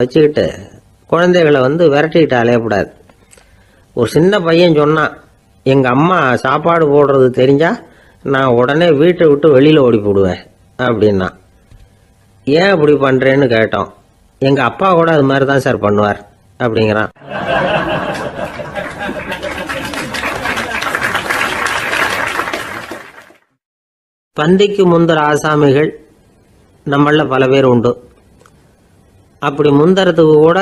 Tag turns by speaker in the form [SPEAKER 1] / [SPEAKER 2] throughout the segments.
[SPEAKER 1] வச்சுக்கிட்டு குழந்தைகளை விரட்டிக்கிட்டு அலையக்கூடாது. ஒரு சின்ன பையன் சொன்னான், எங்கள் அம்மா சாப்பாடு போடுறது தெரிஞ்சா நான் உடனே வீட்டை விட்டு வெளியில் ஓடி போடுவேன் அப்படின்னா. ஏன் அப்படி பண்ணுறேன்னு கேட்டோம். எங்கள் அப்பா கூட அது மாதிரி தான் சார் பண்ணுவார் அப்படிங்கிறான். பந்திக்கு முந்தர ஆசாமிகள் நம்மள பல பேர் உண்டு. அப்படி முந்தறதுக்கு கூட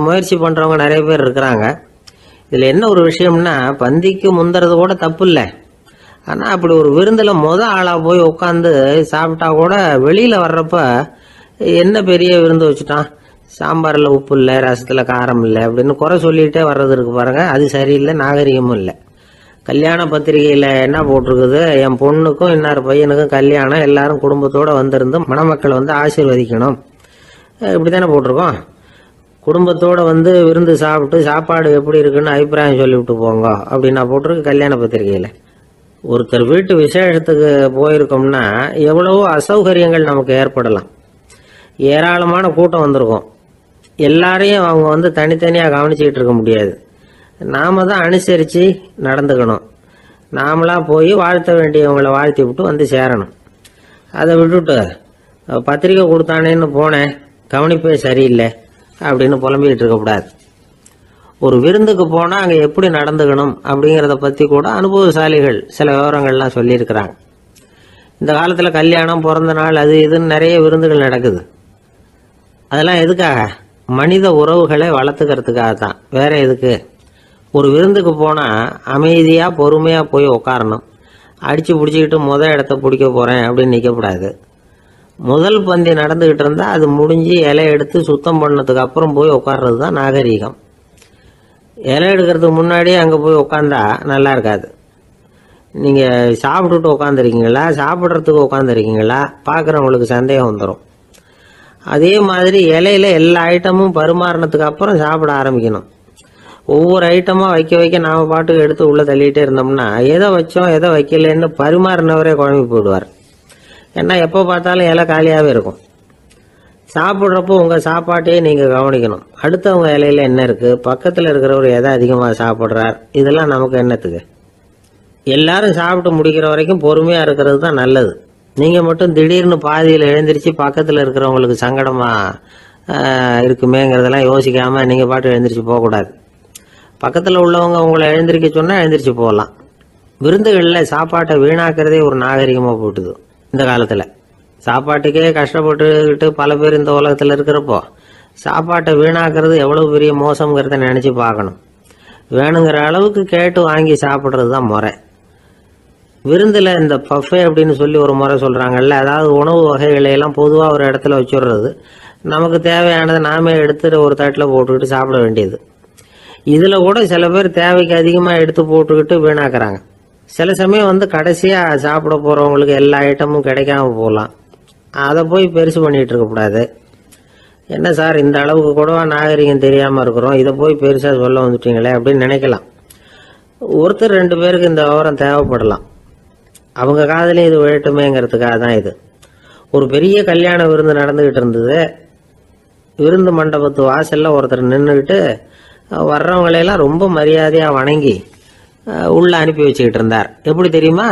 [SPEAKER 1] முயற்சி பண்ணுறவங்க நிறைய பேர் இருக்கிறாங்க. இதில் என்ன ஒரு விஷயம்னா, பந்திக்கு முந்துறது கூட தப்பு இல்லை. ஆனால் அப்படி ஒரு விருந்தில் ஆளாக போய் உட்காந்து சாப்பிட்டா கூட வெளியில் வர்றப்ப என்ன பெரிய விருந்து வச்சுட்டான், சாம்பாரில் உப்பு இல்லை, ரசத்தில் காரம் இல்லை அப்படின்னு குறை சொல்லிகிட்டே வர்றது இருக்கு பாருங்க, அது சரியில்லை, நாகரிகமும் இல்லை. கல்யாண பத்திரிகையில் என்ன போட்டிருக்குது, என் பொண்ணுக்கும் இன்னார் பையனுக்கும் கல்யாணம், எல்லாரும் குடும்பத்தோடு வந்திருந்து மணமக்கள் ஆசீர்வதிக்கணும், இப்படி தானே போட்டிருக்கோம். குடும்பத்தோடு விருந்து சாப்பிட்டு சாப்பாடு எப்படி இருக்குன்னு அபிப்பிராயம் சொல்லிவிட்டு போங்க அப்படின்னா போட்டிருக்கு கல்யாண பத்திரிகையில். ஒருத்தர் வீட்டு விசேஷத்துக்கு போயிருக்கோம்னா எவ்வளவோ அசௌகரியங்கள் நமக்கு ஏற்படலாம். ஏராளமான கூட்டம் வந்திருக்கும். எல்லாரையும் அவங்க தனித்தனியாக கவனிச்சிக்கிட்டு இருக்க முடியாது. நாம தான் அனுசரித்து நடந்துக்கணும். நாமளாக போய் வாழ்த்த வேண்டியவங்களை வாழ்த்தி விட்டு சேரணும். அதை விட்டுட்டு பத்திரிக்கை கொடுத்தானேன்னு போனேன், கவனிப்பே சரியில்லை அப்படின்னு புலம்பிக்கிட்டு இருக்கக்கூடாது. ஒரு விருந்துக்கு போனால் அங்கே எப்படி நடந்துக்கணும் அப்படிங்கிறத பற்றி கூட அனுபவசாலிகள் சில விவரங்கள்லாம் சொல்லியிருக்கிறாங்க. இந்த காலத்தில் கல்யாணம், பிறந்த நாள், அது இதுன்னு நிறைய விருந்துகள் நடக்குது. அதெல்லாம் எதுக்காக? மனித உறவுகளை வளர்த்துக்கிறதுக்காக தான், வேற எதுக்கு? ஒரு விருந்துக்கு போனால் அமைதியாக பொறுமையாக போய் உட்காரணும். அடித்து பிடிச்சிக்கிட்டு இடத்த பிடிக்க போகிறேன் அப்படின்னு நிற்கக்கூடாது. முதல் பந்தி நடந்துக்கிட்டு இருந்தால் அது முடிஞ்சு இலை எடுத்து சுத்தம் பண்ணதுக்கு அப்புறம் போய் உட்கார்றது தான் நாகரீகம். இலை எடுக்கிறதுக்கு முன்னாடியே அங்கே போய் உட்காந்தா நல்லா இருக்காது. நீங்கள் சாப்பிட்டுட்டு உட்காந்துருக்கீங்களா, சாப்பிட்றதுக்கு உட்காந்துருக்கீங்களா, பார்க்குறவங்களுக்கு சந்தேகம் வந்துடும். அதே மாதிரி இலையில எல்லா ஐட்டமும் பரிமாறினதுக்கு அப்புறம் சாப்பிட ஆரம்பிக்கணும். ஒவ்வொரு ஐட்டமாக வைக்க வைக்க நாம் பாட்டுக்கு எடுத்து உள்ளே தள்ளிகிட்டே இருந்தோம்னா எதை வச்சோம் எதை வைக்கலன்னு பரிமாறினவரே குழம்பி போயிடுவார். ஏன்னா எப்போ பார்த்தாலும் இலை காலியாகவே இருக்கும். சாப்பிட்றப்போ உங்கள் சாப்பாட்டையே நீங்கள் கவனிக்கணும். அடுத்தவங்க இலையில என்ன இருக்குது, பக்கத்தில் இருக்கிறவர் எதை அதிகமாக சாப்பிட்றார், இதெல்லாம் நமக்கு என்னத்துக்கு? எல்லாரும் சாப்பிட்டு முடிக்கிற வரைக்கும் பொறுமையாக இருக்கிறது தான் நல்லது. நீங்கள் மட்டும் திடீர்னு பாதியில் எழுந்திரிச்சு பக்கத்தில் இருக்கிறவங்களுக்கு சங்கடமாக இருக்குமேங்கிறதெல்லாம் யோசிக்காமல் நீங்கள் பாட்டு எழுந்திரிச்சு போகக்கூடாது. பக்கத்தில் உள்ளவங்க உங்களை எழுந்திரிக்க சொன்னால் எழுந்திரிச்சு போகலாம். விருந்துகளில் சாப்பாட்டை வீணாக்கிறதே ஒரு நாகரிகமாக போட்டுது. இந்த காலத்தில் சாப்பாட்டுக்கே கஷ்டப்பட்டுக்கிட்டு பல பேர் இந்த உலகத்தில் இருக்கிறப்போ சாப்பாட்டை வீணாக்கிறது எவ்வளோ பெரிய மோசங்கிறத நினச்சி பார்க்கணும். வேணுங்கிற அளவுக்கு கேட்டு வாங்கி சாப்பிட்றது தான் முறை. விருந்தில் இந்த பஃபே அப்படின்னு சொல்லி ஒரு முறை சொல்கிறாங்கல்ல, அதாவது உணவு வகைகளையெல்லாம் பொதுவாக ஒரு இடத்துல வச்சுடுறது, நமக்கு தேவையானதை நாமே எடுத்து ஒரு தட்டில் போட்டுக்கிட்டு சாப்பிட வேண்டியது. இதில் கூட சில பேர் தேவைக்கு அதிகமாக எடுத்து போட்டுக்கிட்டு வீணாக்குறாங்க. சில சமயம் கடைசியாக சாப்பிட போகிறவங்களுக்கு எல்லா ஐட்டமும் கிடைக்காம போகலாம். அதை போய் பெருசு பண்ணிகிட்டு இருக்கக்கூடாது. என்ன சார் இந்த அளவுக்கு கூடவா நாகரிகம் தெரியாமல் இருக்கிறோம், இதை போய் பெருசாக சொல்ல வந்துட்டீங்களே அப்படின்னு நினைக்கலாம். ஒருத்தர் 2 பேருக்கு இந்த விவரம் தேவைப்படலாம். அவங்க காதலையும் இது விழட்டுமேங்கிறதுக்காக தான் இது. ஒரு பெரிய கல்யாண விருந்து நடந்துக்கிட்டு இருந்தது. விருந்து மண்டபத்து வாசலில் ஒருத்தர் நின்றுக்கிட்டு வர்றவங்களையெல்லாம் ரொம்ப மரியாதையாக வணங்கி உள்ளே அனுப்பி வச்சுக்கிட்டு இருந்தார். எப்படி தெரியுமா?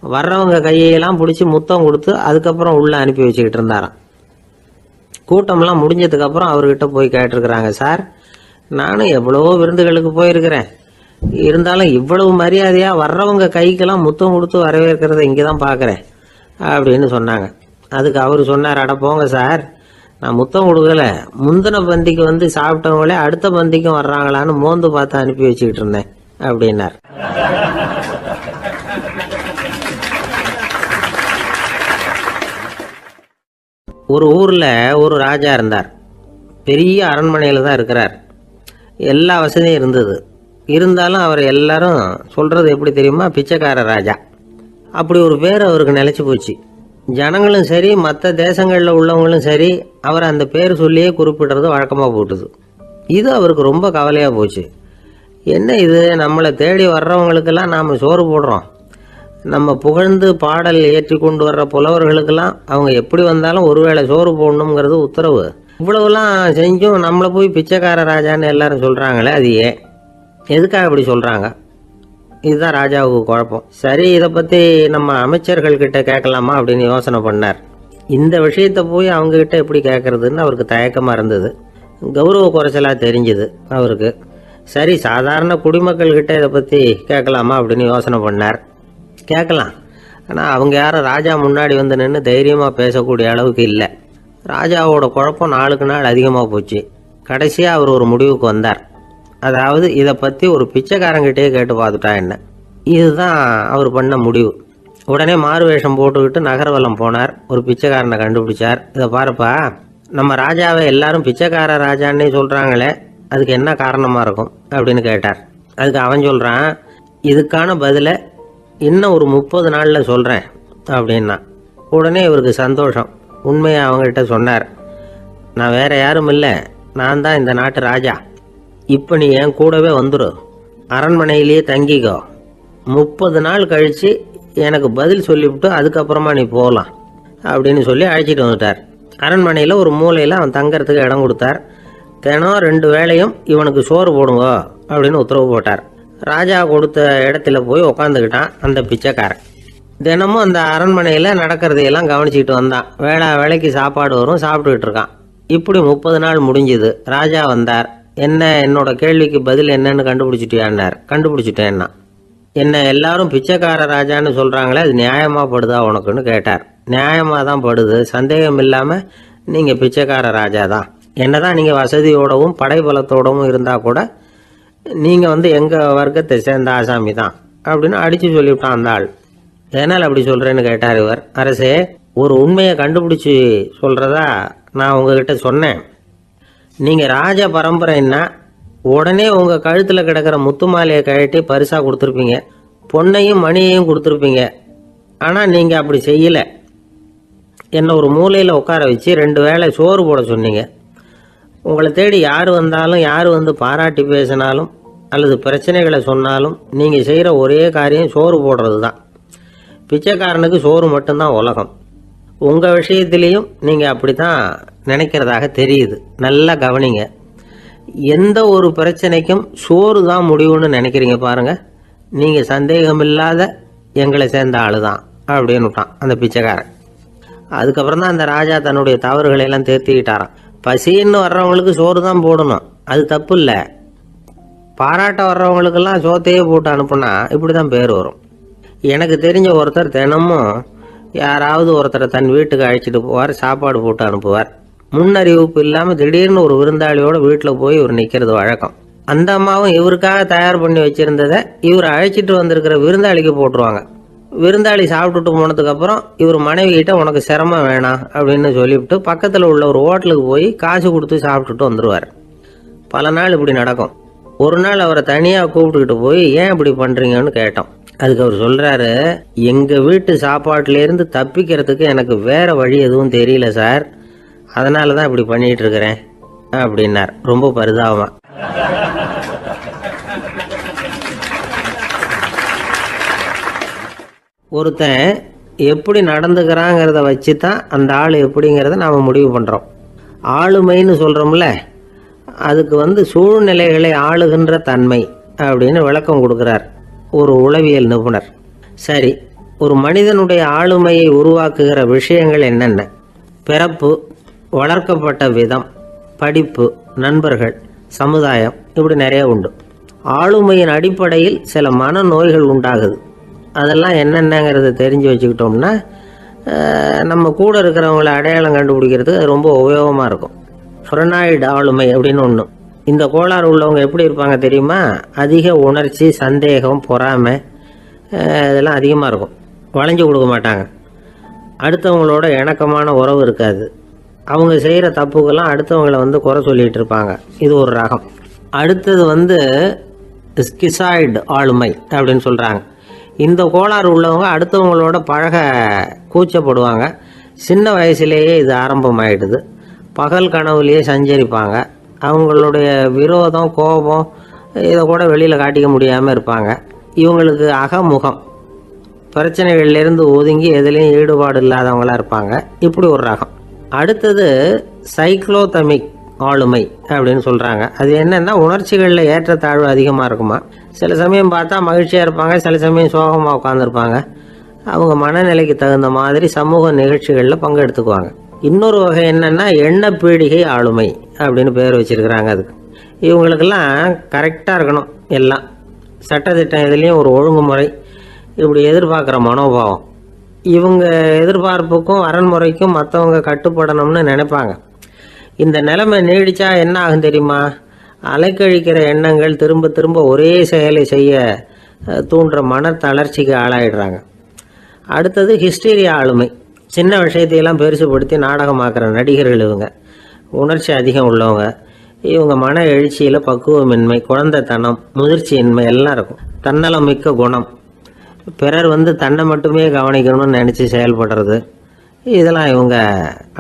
[SPEAKER 1] வர்றவங்க கையெல்லாம் பிடிச்சி முத்தம் கொடுத்து அதுக்கப்புறம் உள்ளே அனுப்பி வச்சுக்கிட்டு இருந்தாராம். கூட்டம்லாம் முடிஞ்சதுக்கப்புறம் அவர்கிட்ட போய் கேட்டிருக்கிறாங்க, சார் நானும் எவ்வளவோ விருந்துகளுக்கு போயிருக்கிறேன், இருந்தாலும் இவ்வளவு மரியாதையாக வர்றவங்க கைக்கெல்லாம் முத்தம் கொடுத்து வரவேற்கிறத இங்கே தான் பார்க்குறேன் அப்படின்னு சொன்னாங்க. அதுக்கு அவர் சொன்னார், அட போங்க சார், நான் முத்தம் கொடுக்கல, முந்தின பந்திக்கு சாப்பிட்டவங்களே அடுத்த பந்திக்கும் வர்றாங்களான்னு மோந்து பார்த்து அனுப்பி வச்சுக்கிட்டு இருந்தேன் அப்படின்னார். ஒரு ஊரில் ஒரு ராஜா இருந்தார். பெரிய அரண்மனையில் தான் இருக்கிறார். எல்லா வசதியும் இருந்தது. இருந்தாலும் அவர் எல்லாரும் சொல்கிறது எப்படி தெரியுமா, பிச்சைக்கார ராஜா. அப்படி ஒரு பேர் அவருக்கு நிலைச்சி போச்சு. ஜனங்களும் சரி மற்ற தேசங்களில் உள்ளவங்களும் சரி அவர் அந்த பேர் சொல்லியே குறிப்பிடுறது வழக்கமாக போட்டுது. இது அவருக்கு ரொம்ப கவலையாக போச்சு. என்ன இது, நம்மளை தேடி வர்றவங்களுக்கெல்லாம் நாம் சோறு போடுறோம், நம்ம புகழ்ந்து பாடல் ஏற்றி கொண்டு வர்ற புலவர்களுக்கெல்லாம் அவங்க எப்படி வந்தாலும் ஒருவேளை சோறு போடணுங்கிறது உத்தரவு, இவ்வளவுலாம் செஞ்சும் நம்மளை போய் பிச்சைக்கார ராஜான்னு எல்லாரும் சொல்கிறாங்களே, அது ஏன், எதுக்காக இப்படி சொல்கிறாங்க? இதுதான் ராஜாவுக்கு குழப்பம். சரி, இதை பற்றி நம்ம அமைச்சர்கள்கிட்ட கேட்கலாமா அப்படின்னு யோசனை பண்ணார். இந்த விஷயத்தை போய் அவங்கக்கிட்ட எப்படி கேட்குறதுன்னு அவருக்கு தயக்கமாக இருந்தது. கௌரவ குறைச்சலாக தெரிஞ்சுது அவருக்கு. சரி, சாதாரண குடிமக்கள்கிட்ட இதை பற்றி கேட்கலாமா அப்படின்னு யோசனை பண்ணார். கேட்கலாம், ஆனால் அவங்க யாரும் ராஜா முன்னாடி வந்து நின்று தைரியமாக பேசக்கூடிய அளவுக்கு இல்லை. ராஜாவோட குழப்பம் நாளுக்கு நாள் அதிகமாக போச்சு. கடைசியாக அவர் ஒரு முடிவுக்கு வந்தார். அதாவது இதை பற்றி ஒரு பிச்சைக்காரங்கிட்டே கேட்டு பார்த்துட்டா என்ன. இதுதான் அவர் பண்ண முடிவு. உடனே மாறு வேஷம் போட்டுக்கிட்டு நகர்வலம் போனார். ஒரு பிச்சைக்காரனை கண்டுபிடிச்சார். இதை பாருப்பா, நம்ம ராஜாவை எல்லாரும் பிச்சைக்கார ராஜான்னே சொல்கிறாங்களே, அதுக்கு என்ன காரணமாக இருக்கும் அப்படின்னு கேட்டார். அதுக்கு அவன் சொல்கிறான், இதுக்கான பதிலை இன்னும் ஒரு 30 நாளில் சொல்கிறேன் அப்படின்னா. உடனே இவருக்கு சந்தோஷம். உண்மையை அவங்ககிட்ட சொன்னார். நான் வேற யாரும் இல்லை, நான் தான் இந்த நாட்டு ராஜா. இப்போ நீ என் கூடவே வந்துடு, அரண்மனையிலேயே தங்கிக்கோ. 30 நாள் கழித்து எனக்கு பதில் சொல்லிவிட்டு அதுக்கப்புறமா நீ போகலாம் அப்படின்னு சொல்லி அழைச்சிட்டு வந்துட்டார். அரண்மனையில் ஒரு மூலையில் அவன் தங்கறதுக்கு இடம் கொடுத்தார். தினம் 2 வேளையும் இவனுக்கு சோறு போடுங்க அப்படின்னு உத்தரவு போட்டார். ராஜா கொடுத்த இடத்துல போய் உக்காந்துக்கிட்டான் அந்த பிச்சைக்காரன். தினமும் அந்த அரண்மனையில் நடக்கிறதையெல்லாம் கவனிச்சிக்கிட்டு வந்தான். வேளைக்கு சாப்பாடு வரும், சாப்பிட்டுக்கிட்டு இருக்கான். இப்படி 30 நாள் முடிஞ்சுது. ராஜா வந்தார். என்ன, என்னோட கேள்விக்கு பதில் என்னன்னு கண்டுபிடிச்சிட்டியான்னார். கண்டுபிடிச்சிட்டேன்னா. என்ன எல்லாரும் பிச்சைக்கார ராஜான்னு சொல்கிறாங்களே, அது நியாயமாக படுதா உனக்குன்னு கேட்டார். நியாயமாக தான் படுது, சந்தேகம் இல்லாமல் நீங்கள் பிச்சைக்கார ராஜா தான். என்னதான் நீங்கள் வசதியோடவும் படைபலத்தோடவும் இருந்தால் கூட நீங்கள் எங்கள் வர்க்கத்தை சேர்ந்த ஆசாமி தான் அப்படின்னு அடித்து சொல்லிவிட்டான் அந்த ஆள். எதனால் அப்படி சொல்கிறேன்னு கேட்டார் இவர். அரசே, ஒரு உண்மையை கண்டுபிடிச்சி சொல்கிறதா நான் உங்ககிட்ட சொன்னேன். நீங்கள் ராஜ பரம்பரைன்னா உடனே உங்கள் கழுத்தில் கிடக்கிற முத்து மாலையை கழட்டி பரிசாக கொடுத்துருப்பீங்க, பொன்னையும் மணியையும் கொடுத்துருப்பீங்க. ஆனால் நீங்கள் அப்படி செய்யலை. என்னை ஒரு மூலையில் உட்கார வச்சு 2 வேளை சோறு போட சொன்னீங்க. உங்களை தேடி யார் வந்தாலும், யார் வந்து பாராட்டி பேசினாலும் அல்லது பிரச்சனைகளை சொன்னாலும் நீங்கள் செய்கிற ஒரே காரியம் சோறு போடுறது தான். பிச்சைக்காரனுக்கு சோறு மட்டும்தான் உலகம். உங்கள் விஷயத்திலையும் நீங்கள் அப்படி தான் நினைக்கிறதாக தெரியுது. நல்லா கவனிங்க. எந்த ஒரு பிரச்சனைக்கும் சோறு தான் முடிவுன்னு நினைக்கிறீங்க பாருங்கள். நீங்கள் சந்தேகமில்லாத எங்களை சேர்ந்த ஆள் தான் அப்படின்னு விட்டான் அந்த பிச்சைக்காரன். அதுக்கப்புறம் தான் அந்த ராஜா தன்னுடைய தவறுகளை எல்லாம் தேர்த்திக்கிட்டாராம். பசின்னு வர்றவங்களுக்கு சோறு தான் போடணும், அது தப்பு இல்லை. பாராட்ட வர்றவங்களுக்கெல்லாம் சோத்தையே போட்டு அனுப்புனா இப்படி தான் பேர் வரும். எனக்கு தெரிஞ்ச ஒருத்தர் தினமும் யாராவது ஒருத்தரை தன் வீட்டுக்கு அழைச்சிட்டு போவார், சாப்பாடு போட்டு அனுப்புவார். முன்னறிவிப்பு இல்லாமல் திடீர்னு ஒரு விருந்தாளியோட வீட்டில் போய் இவர் நிற்கிறது வழக்கம். அந்த அம்மாவும் இவருக்காக தயார் பண்ணி வச்சுருந்ததை இவர் அழைச்சிட்டு வந்திருக்கிற விருந்தாளிக்கு போட்டுருவாங்க. விருந்தாளி சாப்பிட்டுட்டு போனதுக்கப்புறம் இவர் மனைவி கிட்ட உனக்கு சிரமம் வேணாம் அப்படின்னு சொல்லிவிட்டு பக்கத்தில் உள்ள ஒரு ஹோட்டலுக்கு போய் காசு கொடுத்து சாப்பிட்டுட்டு வந்துடுவார். பல நாள் இப்படி நடக்கும். ஒரு நாள் அவரை தனியாக கூப்பிட்டுக்கிட்டு போய் ஏன் இப்படி பண்ணுறீங்கன்னு கேட்டோம். அதுக்கு அவர் சொல்கிறாரு, எங்கள் வீட்டு சாப்பாட்டிலேருந்து தப்பிக்கிறதுக்கு எனக்கு வேறு வழி எதுவும் தெரியல சார், அதனால தான் இப்படி பண்ணிகிட்டு இருக்கிறேன் அப்படின்னார் ரொம்ப பரிதாபமாக. ஒருத்தன் எப்படி நடந்துக்கிறாங்கிறத வச்சு தான் அந்த ஆள் எப்படிங்கிறத நாம் முடிவு பண்ணுறோம். ஆளுமைன்னு சொல்கிறோம்ல, அதுக்கு சூழ்நிலைகளை ஆளுகின்ற தன்மை அப்படின்னு விளக்கம் கொடுக்குறார் ஒரு உளவியல் நிபுணர். சரி, ஒரு மனிதனுடைய ஆளுமையை உருவாக்குகிற விஷயங்கள் என்னென்ன? பிறப்பு, வளர்க்கப்பட்ட விதம், படிப்பு, நண்பர்கள், சமுதாயம், இப்படி நிறைய உண்டு. ஆளுமையின் அடிப்படையில் சில மனநோய்கள் உண்டாகுது. அதெல்லாம் என்னென்னங்கிறத தெரிஞ்சு வச்சுக்கிட்டோம்னா நம்ம கூட இருக்கிறவங்கள அடையாளம் கண்டுபிடிக்கிறதுக்கு அது ரொம்ப உபயோகமாக இருக்கும். ஃப்ரெனாய்டு ஆளுமை அப்படின்னு ஒன்று. இந்த கோளாறு உள்ளவங்க எப்படி இருப்பாங்க தெரியுமா? அதிக உணர்ச்சி, சந்தேகம், பொறாமை இதெல்லாம் அதிகமாக இருக்கும். வளைஞ்சு கொடுக்க மாட்டாங்க. அடுத்தவங்களோட இணக்கமான உறவு இருக்காது. அவங்க செய்கிற தப்புக்கெல்லாம் அடுத்தவங்களை குறை சொல்லிகிட்டு இருப்பாங்க. இது ஒரு ரகம். அடுத்தது ஸ்கிசாய்டு ஆளுமை அப்படின்னு சொல்கிறாங்க. இந்த கோளாறு உள்ளவங்க அடுத்தவங்களோட பழக கூச்சப்படுவாங்க. சின்ன வயசுலேயே இது ஆரம்பமாயிடுது. பகல் கனவுலேயே சஞ்சரிப்பாங்க. அவங்களுடைய விரோதம், கோபம் இதை கூட வெளியில் காட்டிக்க முடியாமல் இருப்பாங்க. இவங்களுக்கு அகமுகம், பிரச்சனைகள்லேருந்து ஒதுங்கி எதுலேயும் ஈடுபாடு இல்லாதவங்களாக இருப்பாங்க. இப்படி ஒரு ரகம். அடுத்தது சைக்ளோதமிக் ஆளுமை அப்படின்னு சொல்கிறாங்க. அது என்னென்னா உணர்ச்சிகளில் ஏற்றத்தாழ்வு அதிகமாக இருக்குமா. சில சமயம் பார்த்தா மகிழ்ச்சியாக இருப்பாங்க, சில சமயம் சோகமாக உட்காந்துருப்பாங்க. அவங்க மனநிலைக்கு தகுந்த மாதிரி சமூக நிகழ்ச்சிகளில் பங்கெடுத்துக்குவாங்க. இன்னொரு வகை என்னென்னா எண்ணப்பீடிகை ஆளுமை அப்படின்னு பேர் வச்சுருக்கிறாங்க. அதுக்கு இவங்களுக்கெல்லாம் கரெக்டாக இருக்கணும், எல்லாம் சட்டத்திட்டம் இதுலேயும் ஒரு ஒழுங்குமுறை இப்படி எதிர்பார்க்குற மனோபாவம். இவங்க எதிர்பார்ப்புக்கும் அரண்முறைக்கும் மற்றவங்க கட்டுப்படணும்னு நினைப்பாங்க. இந்த நிலைமை நீடித்தா என்ன ஆகும் தெரியுமா? அலைக்கழிக்கிற எண்ணங்கள் திரும்ப திரும்ப ஒரே செயலை செய்ய தூண்டுற மன தளர்ச்சிக்கு ஆளாயிடுறாங்க. அடுத்தது ஹிஸ்டீரியா ஆளுமை. சின்ன விஷயத்தையெல்லாம் பெருசுப்படுத்தி நாடகமாக்குற நடிகர்கள் இவங்க. உணர்ச்சி அதிகம் உள்ளவங்க. இவங்க மன எழுச்சியில் பக்குவமின்மை, குழந்தைத்தனம், முதிர்ச்சியின்மை எல்லாம் இருக்கும். தன்னலம் மிக்க குணம், பிறர் தன்னை மட்டுமே கவனிக்கணும்னு நினச்சி செயல்படுறது, இதெல்லாம் இவங்க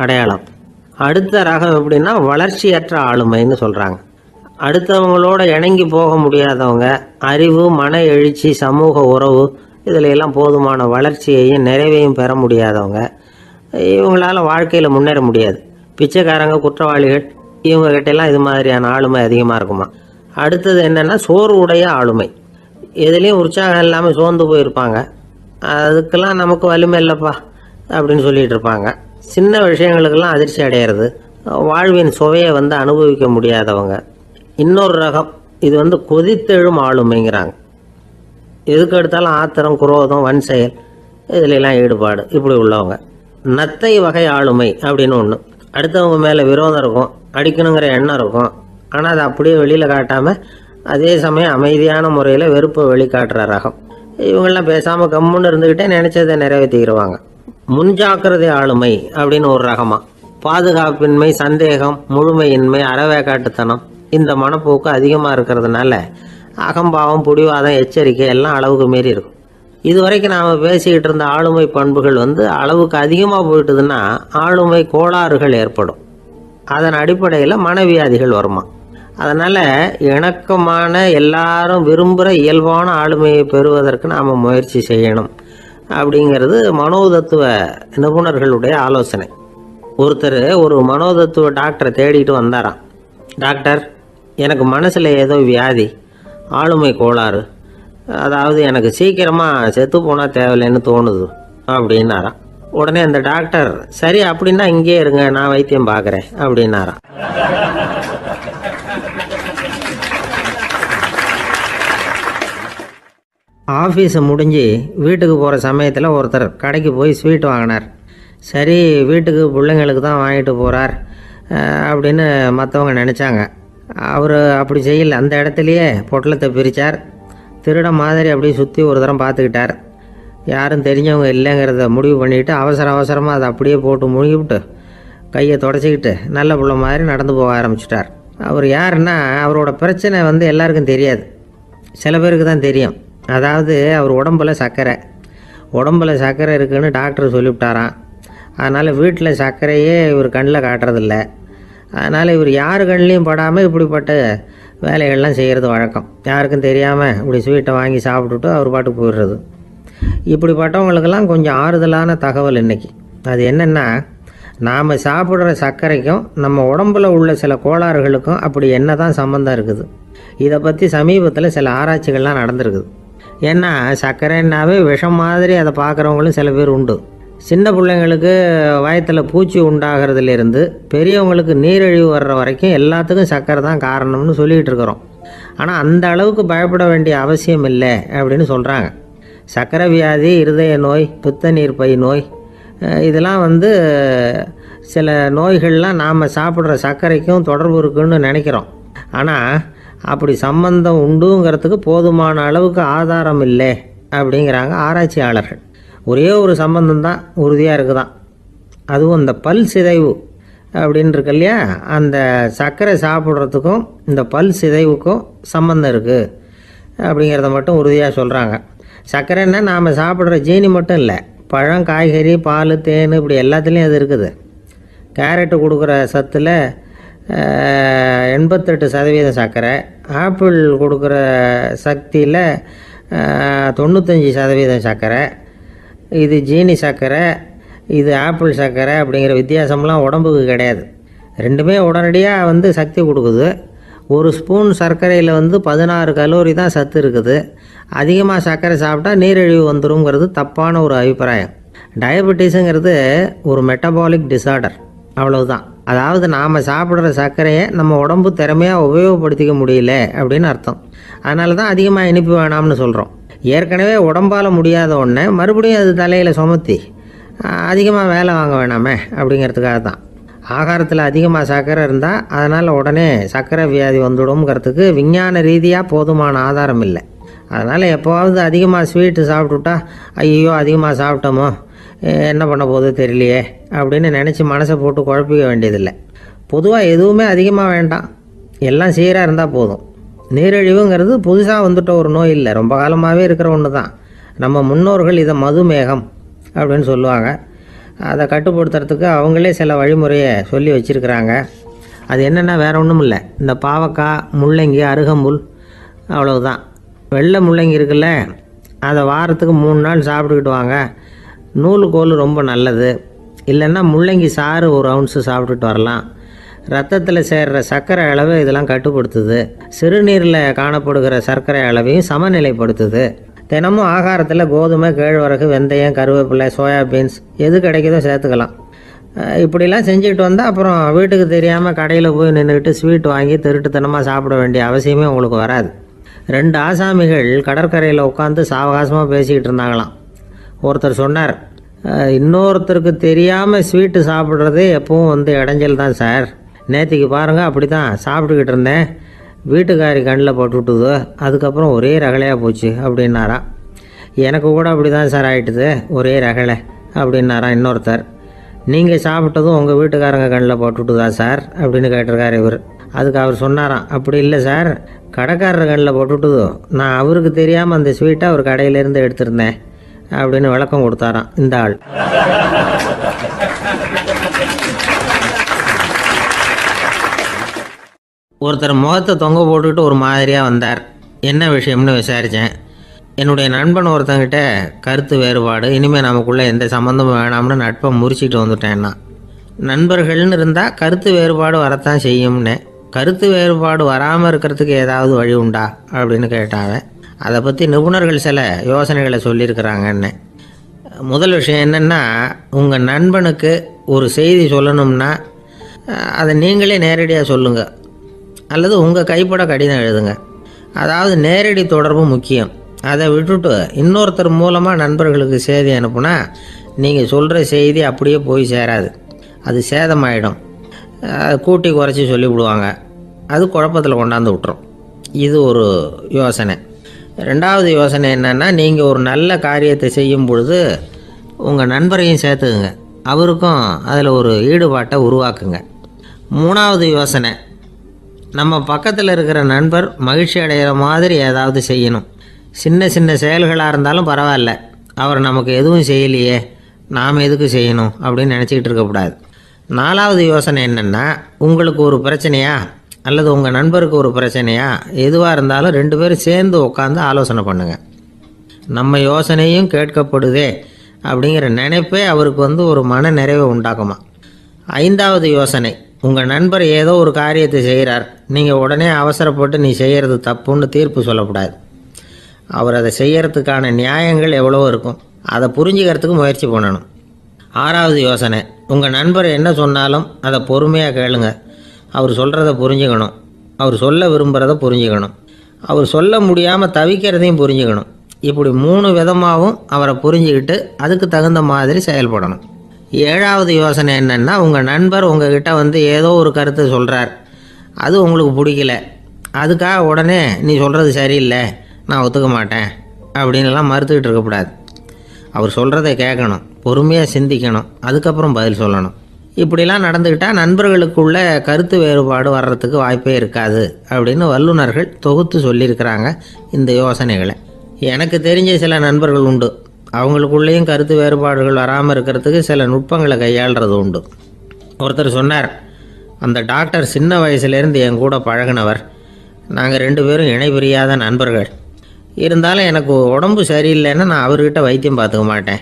[SPEAKER 1] அடையாளம். அடுத்த ரகம் எப்படின்னா வளர்ச்சியற்ற ஆளுமைன்னு சொல்கிறாங்க. அடுத்தவங்களோட இணங்கி போக முடியாதவங்க, அறிவு, மன எழுச்சி, சமூக உறவு இதில் எல்லாம் போதுமான வளர்ச்சியையும் நிறைவையும் பெற முடியாதவங்க. இவங்களால வாழ்க்கையில் முன்னேற முடியாது. பிச்சைக்காரங்க, குற்றவாளிகள் இவங்ககிட்டெல்லாம் இது மாதிரியான ஆளுமை அதிகமாக இருக்குமா. அடுத்தது என்னென்னா சோர்வுடைய ஆளுமை. எதுலேயும் உற்சாகம் இல்லாமல் சோர்ந்து போயிருப்பாங்க. அதுக்கெல்லாம் நமக்கு வலிமை இல்லைப்பா அப்படின்னு சொல்லிகிட்டு இருப்பாங்க. சின்ன விஷயங்களுக்கெல்லாம் அதிர்ச்சி அடையிறது, வாழ்வின் சுவையை அனுபவிக்க முடியாதவங்க. இன்னொரு ரகம் இது கொதித்தெழும் ஆளுமைங்கிறாங்க. எதுக்கு எடுத்தாலும் ஆத்திரம், குரோதம், வன் செயல் இதிலெல்லாம் ஈடுபாடு இப்படி உள்ளவங்க. நத்தை வகை ஆளுமை அப்படின்னு ஒன்று. அடுத்தவங்க மேலே விரோதம் இருக்கும், அடிக்கணுங்கிற எண்ணம் இருக்கும். ஆனால் அதை அப்படியே வெளியில் காட்டாமல் அதே சமயம் அமைதியான முறையில் வெறுப்பை வெளிக்காட்டுற ரகம். இவங்கெல்லாம் பேசாமல் கம்முன்னு இருந்துக்கிட்டே நினச்சதை நிறைவேற்றிக்கிடுவாங்க. முன்ஜாக்கிரதை ஆளுமை அப்படின்னு ஒரு ரகமாக. பாதுகாப்பின்மை, சந்தேகம், முழுமையின்மை, அறவேக்காட்டுத்தனம் இந்த மனப்போக்கு அதிகமாக இருக்கிறதுனால அகம்பாவம், புடிவாதம், எச்சரிக்கை எல்லாம் அளவுக்கு மீறி இருக்கும். இதுவரைக்கும் நாம் பேசிக்கிட்டு இருந்த ஆளுமை பண்புகள் அளவுக்கு அதிகமாக போயிட்டுதுன்னா ஆளுமை கோளாறுகள் ஏற்படும். அதன் அடிப்படையில் மனவியாதிகள் வருமா. அதனால் இணக்கமான எல்லாரும் விரும்புகிற இயல்பான ஆளுமையை பெறுவதற்கு நாம் முயற்சி செய்யணும் அப்படிங்கிறது மனோதத்துவ நிபுணர்களுடைய ஆலோசனை. ஒருத்தர் ஒரு மனோதத்துவ டாக்டரை தேடிட்டு வந்தாராம். டாக்டர், எனக்கு மனசில் ஏதோ வியாதி, ஆளுமை கோளாறு, அதாவது எனக்கு சீக்கிரமாக செத்து போனால் தேவையில்லைன்னு தோணுது அப்படின்னாராம். உடனே அந்த டாக்டர், சரி அப்படின்னா இங்கே இருங்க, நான் வைத்தியம் பார்க்குறேன் அப்படின்னாராம். ஆஃபீஸை முடிஞ்சு வீட்டுக்கு போகிற சமயத்தில் ஒருத்தர் கடைக்கு போய் ஸ்வீட் வாங்கினார். சரி, வீட்டுக்கு பிள்ளைங்களுக்கு தான் வாங்கிட்டு போகிறார் அப்படின்னு மற்றவங்க நினச்சாங்க. அவர் அப்படி செய்யலை. அந்த இடத்துலையே பொட்டலத்தை பிரித்தார். திருட மாதிரி அப்படியே சுற்றி ஒரு தரம் பார்த்துக்கிட்டார். யாரும் தெரிஞ்சவங்க இல்லைங்கிறத முடிவு பண்ணிவிட்டு அவசரமாக அதை அப்படியே போட்டு முழுகிவிட்டு கையை தொடச்சிக்கிட்டு நல்ல பிள்ளை மாதிரி நடந்து போக ஆரம்பிச்சிட்டார். அவர் யாருன்னா, அவரோட பிரச்சனை எல்லாருக்கும் தெரியாது, சில பேருக்கு தான் தெரியும். அதாவது அவர் உடம்பில் சர்க்கரை இருக்குதுன்னு டாக்டர் சொல்லிவிட்டாராம். அதனால் வீட்டில் சர்க்கரையே இவர் கண்ணில் காட்டுறதில்ல. அதனால் இவர் யார் கண்ணிலையும் படாமல் இப்படிப்பட்ட வேலைகள்லாம் செய்கிறது வழக்கம். யாருக்கும் தெரியாமல் இப்படி ஸ்வீட்டை வாங்கி சாப்பிட்டுட்டு அவர் பாட்டுக்கு போயிடுறது. இப்படிப்பட்டவங்களுக்கெல்லாம் கொஞ்சம் ஆறுதலான தகவல் இன்றைக்கி. அது என்னென்னா, நாம் சாப்பிட்ற சர்க்கரைக்கும் நம்ம உடம்பில் உள்ள சில கோளாறுகளுக்கும் அப்படி என்ன தான் சம்மந்தம் இருக்குது. இதை பற்றி சமீபத்தில் சில ஆராய்ச்சிகள்லாம் நடந்திருக்குது. ஏன்னா சர்க்கரைன்னாவே விஷம் மாதிரி அதை பார்க்குறவங்களும் சில பேர் உண்டு. சின்ன பிள்ளைங்களுக்கு வயத்தில் பூச்சி உண்டாகிறதுலேருந்து பெரியவங்களுக்கு நீரிழிவு வர்ற வரைக்கும் எல்லாத்துக்கும் சர்க்கரை தான் காரணம்னு சொல்லிகிட்டு இருக்கிறோம். ஆனால் அந்த அளவுக்கு பயப்பட வேண்டிய அவசியம் இல்லை அப்படின்னு சொல்கிறாங்க. சர்க்கரை வியாதி, இருதய நோய், பித்த நீர்ப்பை நோய் இதெல்லாம் சில நோய்கள்லாம் நாம் சாப்பிட்ற சர்க்கரைக்கும் தொடர்பு இருக்குன்னு நினைக்கிறோம். ஆனால் அப்படி சம்பந்தம் உண்டுங்கிறதுக்கு போதுமான அளவுக்கு ஆதாரம் இல்லை அப்படிங்கிறாங்க ஆராய்ச்சியாளர்கள். ஒரே ஒரு சம்பந்தம் தான் உறுதியாக இருக்குதான். அதுவும் இந்த பல் சிதைவு அப்படின்னு இருக்கு இல்லையா, அந்த சர்க்கரை சாப்பிட்றதுக்கும் இந்த பல் சிதைவுக்கும் சம்பந்தம் இருக்குது அப்படிங்கிறத மட்டும் உறுதியாக சொல்கிறாங்க. சர்க்கரைன்னா நாம் சாப்பிட்ற ஜீனி மட்டும் இல்லை, பழம், காய்கறி, பால், தேன் இப்படி எல்லாத்துலேயும் அது இருக்குது. கேரட்டு கொடுக்குற சத்தில் 88% சர்க்கரை, ஆப்பிள் கொடுக்குற சக்தியில் 95% சர்க்கரை. இது ஜீனி சர்க்கரை, இது ஆப்பிள் சர்க்கரை அப்படிங்கிற வித்தியாசம்லாம் உடம்புக்கு கிடையாது. ரெண்டுமே உடனடியாக சக்தி கொடுக்குது. ஒரு ஸ்பூன் சர்க்கரையில் 16 கலோரி தான் சத்து இருக்குது. அதிகமாக சர்க்கரை சாப்பிட்டா நீரிழிவு வந்துருங்கிறது தப்பான ஒரு அபிப்பிராயம். டயபெட்டிஸுங்கிறது ஒரு மெட்டபாலிக் டிசார்டர், அவ்வளவுதான். அதாவது நாம் சாப்பிட்ற சர்க்கரையை நம்ம உடம்பு திறமையாக உபயோகப்படுத்திக்க முடியல அப்படின்னு அர்த்தம். அதனால தான் அதிகமாக இனிப்பு வேணாம்னு சொல்கிறோம். ஏற்கனவே உடம்பால் முடியாத ஒன்றை மறுபடியும் அது தலையில் சுமத்தி அதிகமாக வேலை வாங்க வேணாமே அப்படிங்கிறதுக்காக தான். ஆகாரத்தில் அதிகமாக சர்க்கரை இருந்தால் அதனால் உடனே சர்க்கரை வியாதி வந்துடும்ங்கிறதுக்கு விஞ்ஞான ரீதியாக போதுமான ஆதாரம் இல்லை. அதனால் எப்போவாவது அதிகமாக ஸ்வீட்டு சாப்பிட்டுட்டா ஐயோ அதிகமாக சாப்பிட்டோமோ என்ன பண்ண போகுது தெரியலையே அப்படின்னு நினச்சி மனசை போட்டு குழப்பிக்க வேண்டியதில்லை. பொதுவாக எதுவுமே அதிகமாக வேண்டாம், எல்லாம் சீராக இருந்தால் போதும். நீரிழிவுங்கிறது புதுசாக வந்துட்ட ஒரு நோய் இல்லை, ரொம்ப காலமாகவே இருக்கிற ஒன்று தான். நம்ம முன்னோர்கள் இதை மதுமேகம் அப்படின்னு சொல்லுவாங்க. அதை கட்டுப்படுத்துறதுக்கு அவங்களே சில வழிமுறையை சொல்லி வச்சுருக்கிறாங்க. அது என்னென்னா வேறு ஒன்றும் இல்லை, இந்த பாவக்காய், முள்ளங்கி, அருகம்புல், அவ்வளவுதான். வெள்ளை முள்ளங்கி இருக்குல்ல, அதை வாரத்துக்கு 3 நாள் சாப்பிட்டுக்கிட்டு வாங்க. நூலுக்கோல் ரொம்ப நல்லது. இல்லைன்னா முள்ளங்கி சாறு 1 அவுன்ஸு சாப்பிட்டுட்டு வரலாம். ரத்தத்தில் சேர்கிற சர்க்கரை அளவை இதெல்லாம் கட்டுப்படுத்துது. சிறுநீரில் காணப்படுகிற சர்க்கரை அளவையும் சமநிலைப்படுத்துது. தினமும் ஆகாரத்தில் கோதுமை, கேழ்வரகு, வெந்தயம், கருவேப்பிலை, சோயாபீன்ஸ் எது கிடைக்குதோ சேர்த்துக்கலாம். இப்படிலாம் செஞ்சுக்கிட்டு வந்தால் அப்புறம் வீட்டுக்கு தெரியாமல் கடையில் போய் நின்றுக்கிட்டு ஸ்வீட் வாங்கி திருட்டுத்தனமாக சாப்பிட வேண்டிய அவசியமே உங்களுக்கு வராது. 2 ஆசாமிகள் கடற்கரையில் உட்காந்து சாவகாசமாக பேசிக்கிட்டு இருந்தாங்களாம். ஒருத்தர் சொன்னார், இன்னொருத்தருக்கு தெரியாமல் ஸ்வீட்டு சாப்பிட்றதே எப்பவும் இடைஞ்சல் தான் சார். நேற்றுக்கு பாருங்கள் அப்படி தான் சாப்பிட்டுக்கிட்டு இருந்தேன், வீட்டுக்காரி கண்ணில் போட்டுவிட்டுது, அதுக்கப்புறம் ஒரே ரகலையாக போச்சு அப்படின்னாரா. எனக்கு கூட அப்படி தான் சார் ஆகிட்டுது, ஒரே ரகலை அப்படின்னாரா இன்னொருத்தர். நீங்கள் சாப்பிட்டதும் உங்கள் வீட்டுக்காரங்க கண்ணில் போட்டுவிட்டுதா சார் அப்படின்னு கேட்டிருக்காரு இவர். அதுக்கு அவர் சொன்னாராம், அப்படி இல்லை சார், கடைக்காரர் கண்ணில் போட்டுவிட்டுதோ, நான் அவருக்கு தெரியாமல் அந்த ஸ்வீட்டை அவர் கடையிலேருந்து எடுத்திருந்தேன் அப்படின்னு விளக்கம் கொடுத்தாராம் இந்த ஆள். ஒருத்தர் முகத்தை தொங்க போட்டுக்கிட்டு ஒரு மாதிரியாக வந்தார். என்ன விஷயம்னு விசாரித்தேன். என்னுடைய நண்பன் ஒருத்தங்கிட்ட கருத்து வேறுபாடு, இனிமேல் நமக்குள்ளே எந்த சம்மந்தமும் வேணாம்னு நட்பை முறிச்சிட்டு வந்துட்டேன்னா. நண்பர்கள்னு இருந்தால் கருத்து வேறுபாடு வரத்தான் செய்யும்னு. கருத்து வேறுபாடு வராமல் இருக்கிறதுக்கு ஏதாவது வழி உண்டா அப்படின்னு கேட்டாங்க. அதை பற்றி நிபுணர்கள் சில யோசனைகளை சொல்லியிருக்கிறாங்கன்னு. முதல் விஷயம் என்னென்னா, உங்கள் நண்பனுக்கு ஒரு செய்தி சொல்லணும்னா அதை நீங்களே நேரடியாக சொல்லுங்கள், அல்லது உங்கள் கைப்பட கடிதம் எழுதுங்க. அதாவது நேரடி தொடர்பு முக்கியம். அதை விட்டுட்டு இன்னொருத்தர் மூலமாக நண்பர்களுக்கு செய்தி அனுப்புனா நீங்கள் சொல்கிற செய்தி அப்படியே போய் சேராது, அது சேதமாயிடும். கூட்டி குறைச்சி சொல்லிவிடுவாங்க, அது குழப்பத்தில் கொண்டாந்து விட்டுரும். இது ஒரு யோசனை. 2வது யோசனை என்னென்னா, நீங்கள் ஒரு நல்ல காரியத்தை செய்யும் பொழுது உங்கள் நண்பரையும் சேர்த்துக்குங்க, அவருக்கும் அதில் ஒரு ஈடுபாட்டை உருவாக்குங்க. 3வது யோசனை, நம்ம பக்கத்தில் இருக்கிற நண்பர் மகிழ்ச்சி அடைகிற மாதிரி ஏதாவது செய்யணும். சின்ன சின்ன செயல்களாக இருந்தாலும் பரவாயில்ல, அவர் நமக்கு எதுவும் செய்யலையே, நாம் எதுக்கு செய்யணும் அப்படின்னு நினச்சிக்கிட்டு இருக்கக்கூடாது. 4வது யோசனை என்னென்னா, உங்களுக்கு ஒரு பிரச்சனையா அல்லது உங்கள் நண்பருக்கு ஒரு பிரச்சனையா, எதுவாக இருந்தாலும் 2 பேரும் சேர்ந்து உட்காந்து ஆலோசனை பண்ணுங்கள். நம்ம யோசனையும் கேட்கப்படுதே அப்படிங்கிற நினைப்பே அவருக்கு ஒரு மன நிறைவை உண்டாக்குமா. 5வது யோசனை, உங்கள் நண்பர் ஏதோ ஒரு காரியத்தை செய்கிறார், நீங்கள் உடனே அவசரப்பட்டு நீ செய்கிறது தப்புன்னு தீர்ப்பு சொல்லக்கூடாது. அவர் அதை செய்கிறதுக்கான நியாயங்கள் எவ்வளோ இருக்கும், அதை புரிஞ்சுக்கிறதுக்கு முயற்சி பண்ணணும். 6வது யோசனை, உங்கள் நண்பர் என்ன சொன்னாலும் அதை பொறுமையாக கேளுங்க. அவர் சொல்கிறத புரிஞ்சுக்கணும், அவர் சொல்ல விரும்புகிறத புரிஞ்சுக்கணும், அவர் சொல்ல முடியாமல் தவிக்கிறதையும் புரிஞ்சுக்கணும். இப்படி 3 விதமாகவும் அவரை புரிஞ்சுக்கிட்டு அதுக்கு தகுந்த மாதிரி செயல்படணும். 7வது யோசனை என்னென்னா, உங்கள் நண்பர் உங்ககிட்ட ஏதோ ஒரு கருத்தை சொல்கிறார், அது உங்களுக்கு பிடிக்கல, அதுக்காக உடனே நீ சொல்கிறது சரியில்லை, நான் ஒத்துக்க மாட்டேன் அப்படின்லாம் மறுத்துக்கிட்டு இருக்கக்கூடாது. அவர் சொல்கிறத கேட்கணும், பொறுமையாக சிந்திக்கணும், அதுக்கப்புறம் பதில் சொல்லணும். இப்படிலாம் நடந்துக்கிட்டால் நண்பர்களுக்குள்ள கருத்து வேறுபாடு வர்றதுக்கு வாய்ப்பே இருக்காது அப்படின்னு வல்லுநர்கள் தொகுத்து சொல்லியிருக்கிறாங்க இந்த யோசனைகளை. எனக்கு தெரிஞ்ச சில நண்பர்கள் உண்டு, அவங்களுக்குள்ளேயும் கருத்து வேறுபாடுகள் வராமல் இருக்கிறதுக்கு சில நுட்பங்களை கையாளுறது உண்டு. ஒருத்தர் சொன்னார், அந்த டாக்டர் சின்ன வயசுலேருந்து என் கூட பழகினவர், நாங்கள் 2 பேரும் இணை பிரியாத நண்பர்கள், இருந்தாலும் எனக்கு உடம்பு சரியில்லைன்னா நான் அவர்கிட்ட வைத்தியம் பார்த்துக்க மாட்டேன்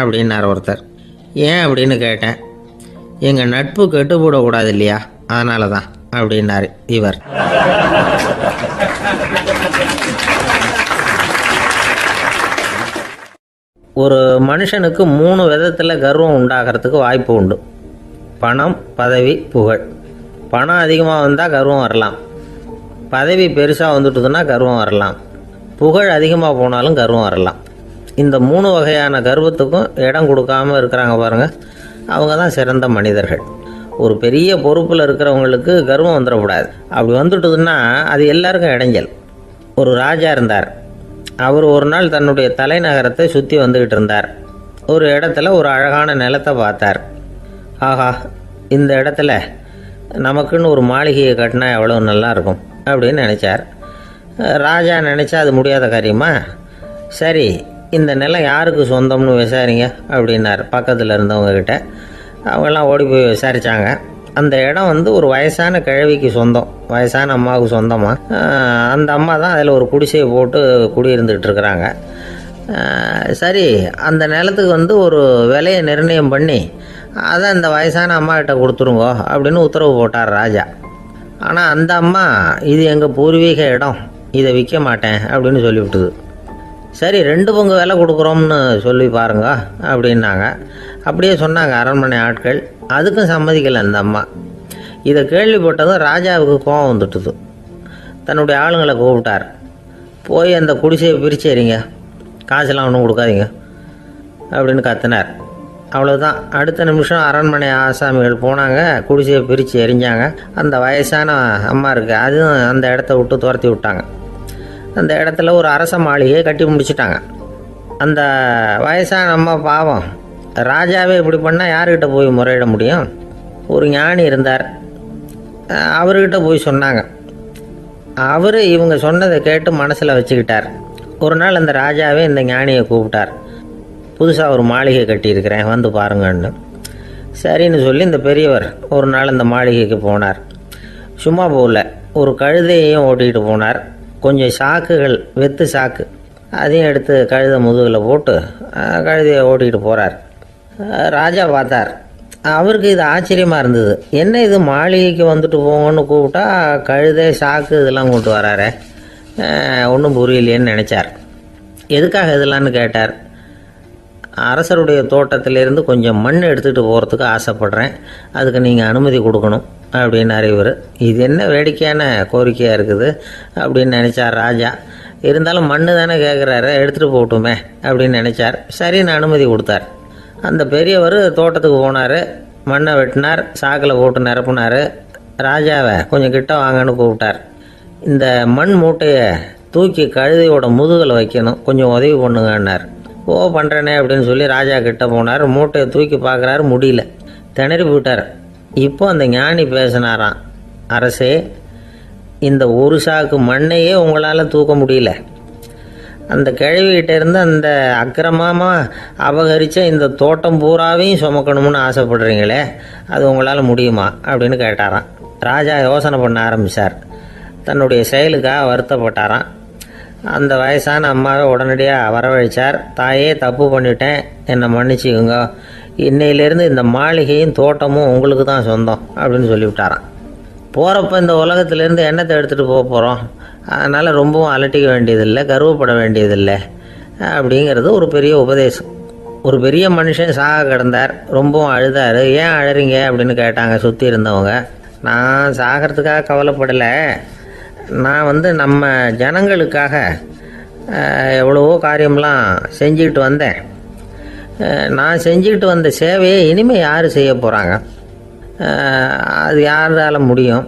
[SPEAKER 1] அப்படின்னார் ஒருத்தர். ஏன் அப்படின்னு கேட்டேன். எங்கள் நட்பு கெட்டுப்படக்கூடாது இல்லையா, அதனால தான் அப்படின்னாரு இவர். ஒரு மனுஷனுக்கு 3 விதத்தில் கர்வம் உண்டாகிறதுக்கு வாய்ப்பு உண்டு. பணம், பதவி, புகழ். பணம் அதிகமாக வந்தால் கர்வம் வரலாம், பதவி பெருசாக வந்துட்டுதுன்னா கர்வம் வரலாம், புகழ் அதிகமாக போனாலும் கர்வம் வரலாம். இந்த 3 வகையான கர்வத்துக்கும் இடம் கொடுக்காமல் இருக்கிறாங்க பாருங்கள், அவங்க தான் சிறந்த மனிதர்கள். ஒரு பெரிய பொறுப்பில் இருக்கிறவங்களுக்கு கர்வம் வந்துடக்கூடாது. அப்படி வந்துட்டுதுன்னா அது எல்லாருக்கும் இடைஞ்சல். ஒரு ராஜா இருந்தார். அவர் ஒரு நாள் தன்னுடைய தலைநகரத்தை சுற்றி வந்துக்கிட்டு இருந்தார். ஒரு இடத்துல ஒரு அழகான நிலத்தை பார்த்தார். ஆஹா, இந்த இடத்துல நமக்குன்னு ஒரு மாளிகையை கட்டினா எவ்வளோ நல்லாயிருக்கும் அப்படின்னு நினச்சார். ராஜா நினச்சா அது முடியாத காரியமா? சரி, இந்த நிலம் யாருக்கு சொந்தம்னு விசாரிங்க அப்படின்னார் பக்கத்தில் இருந்தவங்கக்கிட்ட. அவங்கெல்லாம் ஓடி போய் விசாரித்தாங்க. அந்த இடம் ஒரு வயசான கிழவிக்கு சொந்தம், வயசான அம்மாவுக்கு சொந்தமாக. அந்த அம்மா தான் அதில் ஒரு குடிசையை போட்டு குடியிருந்துகிட்டு இருக்கிறாங்க. சரி, அந்த நிலத்துக்கு ஒரு விலையை நிர்ணயம் பண்ணி அதை அந்த வயசான அம்மாக்கிட்ட கொடுத்துருங்கோ அப்படின்னு உத்தரவு போட்டார் ராஜா. ஆனால் அந்த அம்மா, இது எங்கள் பூர்வீக இடம், இதை விற்க மாட்டேன் அப்படின்னு சொல்லிவிட்டுது. சரி, 2 பங்கு விலை கொடுக்குறோம்னு சொல்லி பாருங்க அப்படின்னாங்க. அப்படியே சொன்னாங்க அரண்மனை ஆட்கள். அதுக்கும் சம்மதிக்கலை அந்த அம்மா. இதை கேள்விப்பட்டதும் ராஜாவுக்கு கோபம் வந்துட்டுது. தன்னுடைய ஆளுங்களை கூப்பிட்டார். போய் அந்த குடிசையை பிரித்து எறிங்க, காசெல்லாம் ஒன்றும் கொடுக்காதீங்க அப்படின்னு கத்தினார். அவ்வளோதான். அடுத்த நிமிஷம் அரண்மனை ஆசாமிகள் போனாங்க, குடிசையை பிரித்து எரிஞ்சாங்க. அந்த வயசான அம்மா இருக்குது, அதுவும் அந்த இடத்த விட்டு துரத்தி விட்டாங்க. அந்த இடத்துல ஒரு அரச மாளிகையை கட்டி முடிச்சிட்டாங்க. அந்த வயசான அம்மா பாவம், ராஜாவே இப்படி பண்ணால் யார்கிட்ட போய் முறையிட முடியும்? ஒரு ஞானி இருந்தார், அவர்கிட்ட போய் சொன்னாங்க. அவர் இவங்க சொன்னதை கேட்டு மனசில் வச்சுக்கிட்டார். ஒரு நாள் அந்த ராஜாவே இந்த ஞானியை கூப்பிட்டார். புதுசாக ஒரு மாளிகை கட்டியிருக்கிறேன், வந்து பாருங்கன்னு. சரின்னு சொல்லி இந்த பெரியவர் ஒரு நாள் இந்த மாளிகைக்கு போனார். சும்மா போகல, ஒரு கழுதையையும் ஓட்டிகிட்டு போனார். கொஞ்சம் சாக்குகள், வெத்து சாக்கு, அதையும் எடுத்து கழுதை முதுகில் போட்டு கழுதையை ஓட்டிகிட்டு போகிறார். ராஜா பார்த்தார். அவருக்கு இது ஆச்சரியமாக இருந்தது. என்ன இது, மாளிகைக்கு வந்துட்டு போங்கன்னு கூப்பிட்டா கழுதை, சாக்கு இதெல்லாம் கொண்டு வராரு, ஒன்றும் புரியலையேன்னு நினச்சார். எதுக்காக இதெல்லாம்னு கேட்டார். அரசருடைய தோட்டத்திலேருந்து கொஞ்சம் மண் எடுத்துகிட்டு போகிறதுக்கு ஆசைப்பட்றேன், அதுக்கு நீங்கள் அனுமதி கொடுக்கணும் அப்படின்னாரு இவர். இது என்ன வேடிக்கையான கோரிக்கையாக இருக்குது அப்படின்னு நினச்சார் ராஜா. இருந்தாலும் மண் தானே கேட்குறாரு, எடுத்துகிட்டு போகட்டுமே அப்படின்னு நினச்சார். சரின்னு அனுமதி கொடுத்தார். அந்த பெரியவர் தோட்டத்துக்கு போனார், மண்ணை வெட்டினார், சாக்கில் போட்டு நிரப்புனார். ராஜாவை கொஞ்சம் கிட்ட வாங்கன்னு கூப்பிட்டார். இந்த மண் மூட்டையை தூக்கி கழுதையோட முதுகில் வைக்கணும், கொஞ்சம் உதவி பண்ணுங்கன்னார். ஓ, பண்ணுறேனே அப்படின்னு சொல்லி ராஜா கிட்ட போனார். மூட்டையை தூக்கி பார்க்குறாரு, முடியல, திணறி போயிட்டார். இப்போ அந்த ஞானி பேசினாராம். அரசே, இந்த ஒரு சாக்கு மண்ணையே உங்களால் தூக்க முடியல, அந்த கிழவிகிட்ட இருந்து அந்த அக்கிரமமாக அபகரித்த இந்த தோட்டம் பூராவையும் சுமக்கணும்னு ஆசைப்படுறீங்களே, அது உங்களால் முடியுமா அப்படின்னு கேட்டாராம். ராஜா யோசனை பண்ண ஆரம்பித்தார். தன்னுடைய செயலுக்காக வருத்தப்பட்டாராம். அந்த வயசான அம்மாவை உடனடியாக வரவழைச்சார். தாயே, தப்பு பண்ணிட்டேன், என்னை மன்னிச்சுக்குங்க, இன்னையிலேருந்து இந்த மாளிகையும் தோட்டமும் உங்களுக்கு தான் சொந்தம் அப்படின்னு சொல்லிவிட்டாராம். போகிறப்ப இந்த உலகத்திலேருந்து எண்ணத்தை எடுத்துகிட்டு போக போகிறோம், அதனால் ரொம்பவும் அலட்டிக்க வேண்டியதில்லை, கர்வப்பட வேண்டியதில்லை அப்படிங்கிறது ஒரு பெரிய உபதேசம். ஒரு பெரிய மனுஷன் சாக கிடந்தார், ரொம்பவும் அழுதார். ஏன் அழறீங்க அப்படின்னு கேட்டாங்க சுற்றி இருந்தவங்க. நான் சாகிறதுக்காக கவலைப்படலை, நான் நம்ம ஜனங்களுக்காக எவ்வளவோ காரியம்லாம் செஞ்சுக்கிட்டு வந்தேன். நான் செஞ்சுக்கிட்டு வந்த சேவையை இனிமேல் யார் செய்ய போகிறாங்க, அது யாரால் முடியும்,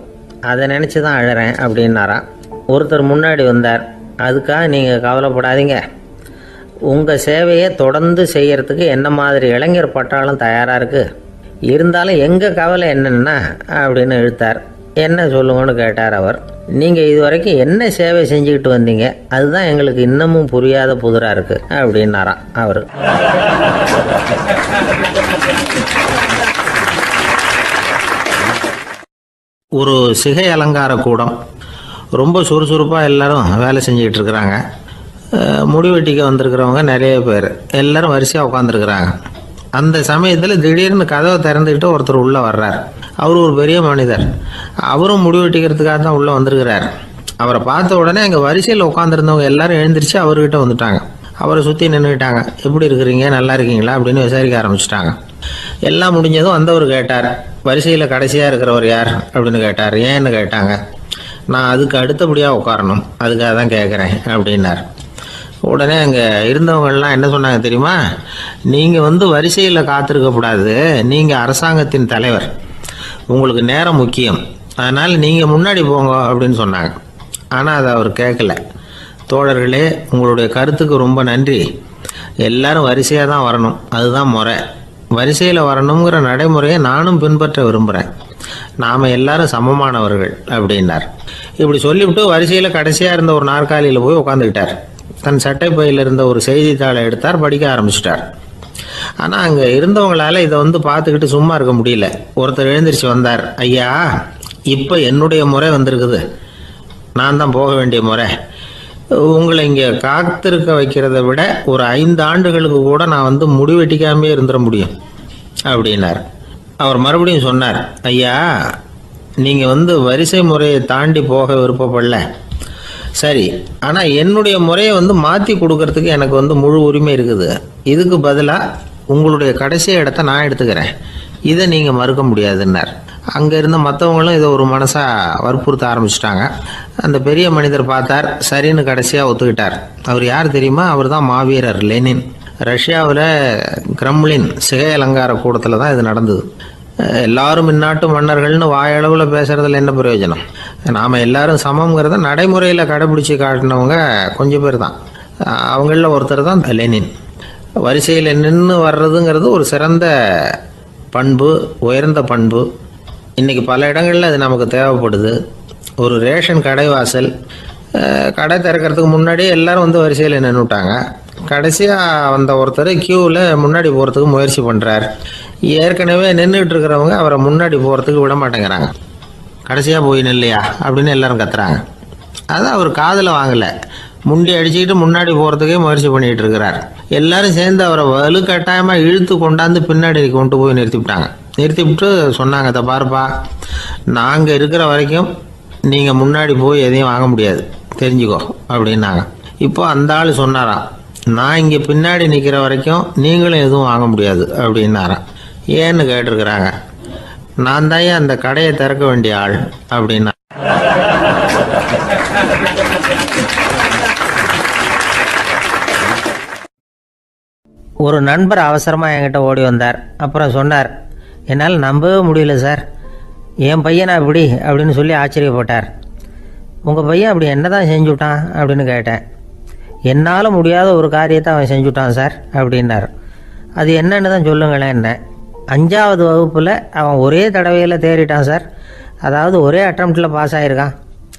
[SPEAKER 1] அதை நினச்சி தான் அழறேன் அப்படின்னாராம். ஒருத்தர் முன்னாடி வந்தார். அதுக்காக நீங்கள் கவலைப்படாதீங்க, உங்கள் சேவையை தொடர்ந்து செய்கிறதுக்கு என்ன மாதிரி இளைஞர் பட்டாலும் தயாராக இருக்குது, இருந்தாலும் எங்கள் கவலை என்னென்னா அப்படின்னு இழுத்தார். என்ன சொல்லுங்கன்னு கேட்டார் அவர். நீங்கள் இது வரைக்கும் என்ன சேவை செஞ்சுக்கிட்டு வந்தீங்க, அதுதான் எங்களுக்கு இன்னமும் புரியாத புதிராக இருக்குது அப்படின்னாராம் அவர். ஒரு சிகை அலங்கார கூடம், ரொம்ப சுறுசுறுப்பாக எல்லாரும் வேலை செஞ்சுக்கிட்டு இருக்கிறாங்க. முடிவெட்டிக்க வந்திருக்கிறவங்க நிறைய பேர், எல்லாரும் வரிசையாக உட்காந்துருக்குறாங்க. அந்த சமயத்தில் திடீர்னு கதவை திறந்துக்கிட்டு ஒருத்தர் உள்ளே வர்றார். அவர் ஒரு பெரிய மனிதர். அவரும் முடி வெட்டிக்கிறதுக்காக தான் உள்ளே வந்திருக்கிறார். அவரை பார்த்த உடனே அங்கே வரிசையில் உட்காந்துருந்தவங்க எல்லாரும் எழுந்திரிச்சு அவர்கிட்ட வந்துட்டாங்க. அவரை சுற்றி நின்றுக்கிட்டாங்க. எப்படி இருக்கிறீங்க, நல்லா இருக்கீங்களா அப்படின்னு விசாரிக்க ஆரம்பிச்சிட்டாங்க. எல்லாம் முடிஞ்சதும் வந்தவர் கேட்டார், வரிசையில் கடைசியாக இருக்கிறவர் யார் அப்படின்னு கேட்டார். ஏன்னு கேட்டாங்க. நான் அதுக்கு அடுத்தபடியாக உட்காரணும், அதுக்காக தான் கேட்குறேன் அப்படின்னார். உடனே அங்கே இருந்தவங்கள்லாம் என்ன சொன்னாங்க தெரியுமா? நீங்கள் வரிசையில் காத்திருக்கக்கூடாது, நீங்கள் அரசாங்கத்தின் தலைவர், உங்களுக்கு நேரம் முக்கியம், அதனால் நீங்கள் முன்னாடி போங்க அப்படின்னு சொன்னாங்க. ஆனால் அதை அவர் கேட்கல. தோழர்களே, உங்களுடைய கருத்துக்கு ரொம்ப நன்றி. எல்லாரும் வரிசையாக தான் வரணும், அதுதான் முறை. வரிசையில் வரணுங்கிற நடைமுறையை நானும் பின்பற்ற விரும்புகிறேன். நாம் எல்லாரும் சமமானவர்கள் அப்படின்னார். இப்படி சொல்லிவிட்டு வரிசையில் கடைசியாக இருந்த ஒரு நாற்காலியில் போய் உட்காந்துக்கிட்டார். தன் சட்டை பையில் இருந்த ஒரு செய்தித்தாளை எடுத்தார், படிக்க ஆரம்பிச்சிட்டார். ஆனால் அங்கே இருந்தவங்களால இதை பார்த்துக்கிட்டு சும்மா இருக்க முடியல. ஒருத்தர் எழுந்திரிச்சு வந்தார். ஐயா, இப்போ என்னுடைய முறை வந்திருக்குது, நான் தான் போக வேண்டிய முறை. உங்களை இங்கே காத்திருக்க வைக்கிறத விட ஒரு 5 ஆண்டுகளுக்கு கூட நான் முடி வெட்டிக்காமே இருந்துட முடியும் அப்படின்னார். அவர் மறுபடியும் சொன்னார், ஐயா, நீங்கள் வரிசை முறையை தாண்டி போக விருப்பப்படல, சரி, ஆனால் என்னுடைய முறையை மாற்றி கொடுக்கறதுக்கு எனக்கு முழு உரிமை இருக்குது. இதுக்கு பதிலாக உங்களுடைய கடைசி இடத்த நான் எடுத்துக்கிறேன், இதை நீங்கள் மறுக்க முடியாதுன்னார். அங்கே இருந்த மற்றவங்களும் இதை ஒரு மனசாக வற்புறுத்த ஆரம்பிச்சிட்டாங்க. அந்த பெரிய மனிதர் பார்த்தார், சரின்னு கடைசியாக ஒத்துக்கிட்டார். அவர் யார் தெரியுமா? அவர் தான் மாவீரர் லெனின். ரஷ்யாவில் கிரெம்ளின் சிகை அலங்கார கூடத்தில் தான் இது நடந்தது. எல்லாரும் இந்நாட்டு மன்னர்கள்னு வாயளவில் பேசுகிறதுல என்ன பிரயோஜனம்? நாம் எல்லாரும் சமங்கிறத நடைமுறையில் கடைபிடிச்சி காட்டினவங்க கொஞ்சம் பேர் தான். அவங்களில் ஒருத்தர் தான் லெனின். வரிசையில் நின்று வர்றதுங்கிறது ஒரு சிறந்த பண்பு, உயர்ந்த பண்பு. இன்றைக்கி பல இடங்களில் அது நமக்கு தேவைப்படுது. ஒரு ரேஷன் கடை வாசல், கடை திறக்கிறதுக்கு முன்னாடியே எல்லோரும் வரிசையில் நின்றுட்டாங்க. கடைசியாக வந்த ஒருத்தர் க்யூவில் முன்னாடி போகிறதுக்கு முயற்சி பண்ணுறார். ஏற்கனவே நின்றுட்டு இருக்கிறவங்க அவரை முன்னாடி போகிறதுக்கு விட மாட்டேங்கிறாங்க. கடைசியாக போய் நில்லையா அப்படின்னு எல்லோரும் கத்துறாங்க. அது அவர் காதில் வாங்கலை. முண்டி அடிச்சுக்கிட்டு முன்னாடி போகிறதுக்கே முயற்சி பண்ணிகிட்டு இருக்கிறார். எல்லாரும் சேர்ந்து அவரை வலுக்கட்டாயமாக இழுத்து கொண்டாந்து பின்னாடி கொண்டு போய் நிறுத்திவிட்டு சொன்னாங்க, இதை பாருப்பா, நாங்கள் இருக்கிற வரைக்கும் நீங்கள் முன்னாடி போய் எதையும் வாங்க முடியாது, தெரிஞ்சுக்கோ அப்படின்னாங்க. இப்போ அந்த ஆள் சொன்னாராம், நான் இங்கே பின்னாடி நிற்கிற வரைக்கும் நீங்களும் எதுவும் வாங்க முடியாது அப்படின்னாராம். ஏன்னு கேட்டிருக்கிறாங்க. நான் தான் அந்த கடையை திறக்க வேண்டிய ஆள் அப்படின்னா. ஒரு நண்பர் அவசரமாக என்கிட்ட ஓடி வந்தார். அப்புறம் சொன்னார், என்னால் நம்பவே முடியல சார், என் பையனா இப்படி அப்படின்னு சொல்லி ஆச்சரியப்பட்டார். உங்கள் பையன் அப்படி என்ன தான் செஞ்சுட்டான் அப்படின்னு கேட்டேன். என்னால் முடியாத ஒரு காரியத்தை அவன் செஞ்சுட்டான் சார் அப்படின்னார். அது என்னன்னு தான் சொல்லுங்களேன். என்ன 5வது வகுப்பில் அவன் ஒரே தடவையில் தேறிட்டான் சார், அதாவது ஒரே அட்டம்ப்டில் பாஸ் ஆகிருக்கான்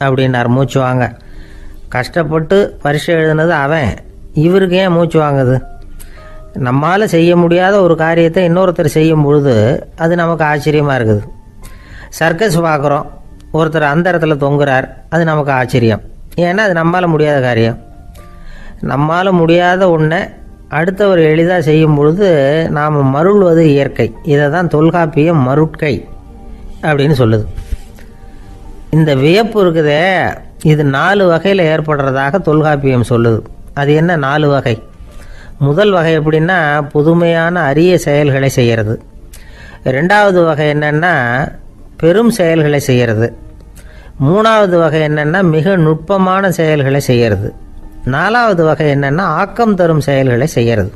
[SPEAKER 1] அப்படின்னார் மூச்சு வாங்க. கஷ்டப்பட்டு பரீட்சை எழுதுனது அவன், இவருக்கு ஏன் மூச்சு வாங்குது? நம்மால் செய்ய முடியாத ஒரு காரியத்தை இன்னொருத்தர் செய்யும் பொழுது அது நமக்கு ஆச்சரியமாக இருக்குது. சர்க்கஸ் பார்க்குறோம், ஒருத்தர் அந்த இடத்துல தொங்குறார், அது நமக்கு ஆச்சரியம். ஏன்னா அது நம்மால் முடியாத காரியம். நம்மால் முடியாத ஒன்றை அடுத்தவர் எளிதாக செய்யும் பொழுது நாம் மருள்வது இயற்கை. இதை தான் தொல்காப்பியம் மருட்கை அப்படின்னு சொல்லுது. இந்த வியப்பு இருக்குதே, இது 4 வகையில் ஏற்படுறதாக தொல்காப்பியம் சொல்லுது. அது என்ன 4 வகை? முதல் வகை எப்படின்னா, புதுமையான அரிய செயல்களை செய்கிறது. 2வது வகை என்னென்னா பெரும் செயல்களை செய்கிறது. 3வது வகை என்னென்னா மிக நுட்பமான செயல்களை செய்கிறது. 4வது வகை என்னென்னா ஆக்கம் தரும் செயல்களை செய்கிறது.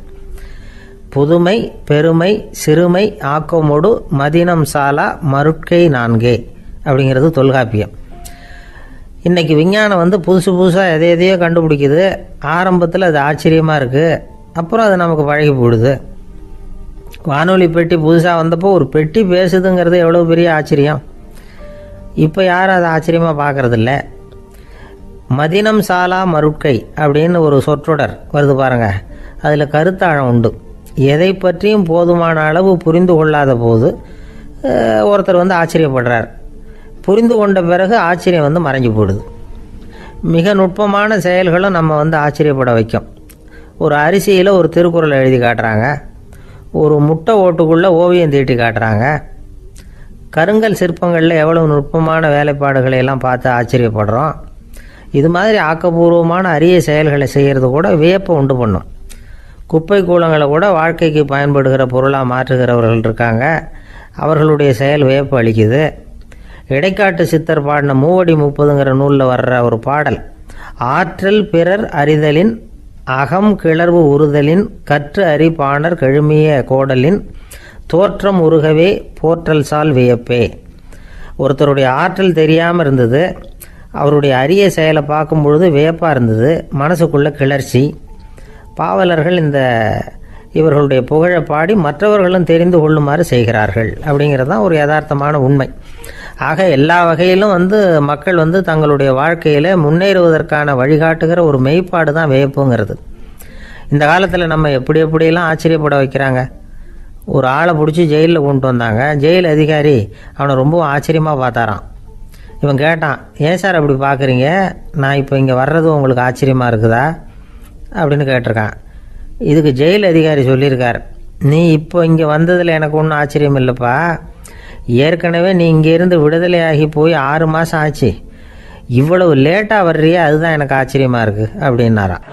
[SPEAKER 1] புதுமை, பெருமை, சிறுமை, ஆக்கமோடு மதினம் சாலா மருட்கை 4 அப்படிங்கிறது தொல்காப்பியம். இன்றைக்கி விஞ்ஞானம் புதுசு புதுசாக எதையோ கண்டுபிடிக்குது. ஆரம்பத்தில் அது ஆச்சரியமாக இருக்குது, அப்புறம் அது நமக்கு பழகி போடுது. வானொலி பெட்டி புதுசாக வந்தப்போ ஒரு பெட்டி பேசுதுங்கிறது எவ்வளோ பெரிய ஆச்சரியம். இப்போ யாரும் அதை ஆச்சரியமாக பார்க்குறதில்ல. மதினம் சாலா மருட்கை அப்படின்னு ஒரு சொற்றொடர் வருது பாருங்கள், அதில் கருத்தாழம் உண்டு. எதை பற்றியும் போதுமான அளவு புரிந்து கொள்ளாத போது ஒருத்தர் ஆச்சரியப்படுறார். புரிந்து கொண்ட பிறகு ஆச்சரியம் மறைஞ்சு போடுது. மிக நுட்பமான செயல்களும் நம்ம ஆச்சரியப்பட வைக்கும். ஒரு அரிசியில் ஒரு திருக்குறள் எழுதி காட்டுறாங்க. ஒரு முட்டை ஓட்டுக்குள்ளே ஓவியம் தீட்டி காட்டுறாங்க. கருங்கல் சிற்பங்களில் எவ்வளவு நுட்பமான வேலைப்பாடுகளை எல்லாம் பார்த்து ஆச்சரியப்படுறோம். இது மாதிரி ஆக்கப்பூர்வமான அரிய செயல்களை செய்கிறது கூட வியப்பை உண்டு பண்ணும். குப்பை கூலங்களை கூட வாழ்க்கைக்கு பயன்படுகிற பொருளாக மாற்றுகிறவர்கள் இருக்காங்க. அவர்களுடைய செயல் வியப்பு அளிக்குது. இடைக்காட்டு சித்தர் பாடின மூவடி 30ங்கிற நூலில் வர்ற ஒரு பாடல், ஆற்றல் பிறர் அறிதலின் அகம் கிளர்வு உறுதலின் கற்று அறி பாணர் கெழுமிய கோடலின் தோற்றம் உருகவே போற்றல் சால் வியப்பே. ஒருத்தருடைய ஆற்றல் தெரியாமல் இருந்தது, அவருடைய அரிய செயலை பார்க்கும் பொழுது வியப்பாக இருந்தது, மனசுக்குள்ள கிளர்ச்சி. பாவலர்கள் இவர்களுடைய புகழை பாடி மற்றவர்களும் தெரிந்து கொள்ளுமாறு செய்கிறார்கள். அப்படிங்கிறது தான் ஒரு யதார்த்தமான உண்மை. ஆக எல்லா வகையிலும் மக்கள் தங்களுடைய வாழ்க்கையில் முன்னேறுவதற்கான வழிகாட்டுகிற ஒரு மெய்ப்பாடு தான் வியப்புங்கிறது. இந்த காலத்தில் நம்ம எப்படியெல்லாம் ஆச்சரியப்பட வைக்கிறாங்க. ஒரு ஆளை பிடிச்சி ஜெயிலில் கொண்டு வந்தாங்க. ஜெயில் அதிகாரி அவனை ரொம்ப ஆச்சரியமாக பார்த்தாரான். இவன் கேட்டான், ஏன் சார் அப்படி பார்க்குறீங்க, நான் இப்போ இங்கே வர்றது உங்களுக்கு ஆச்சரியமாக இருக்குதா அப்படின்னு கேட்டிருக்கான். இதுக்கு ஜெயில் அதிகாரி சொல்லியிருக்கார், நீ இப்போ இங்கே வந்ததில் எனக்கு ஒன்றும் ஆச்சரியம் இல்லைப்பா, ஏற்கனவே நீ இங்கேருந்து விடுதலையாகி போய் 6 மாதம் ஆச்சு, இவ்வளவு லேட்டாக வர்றியே அதுதான் எனக்கு ஆச்சரியமாக இருக்குது அப்படின்னாரான்.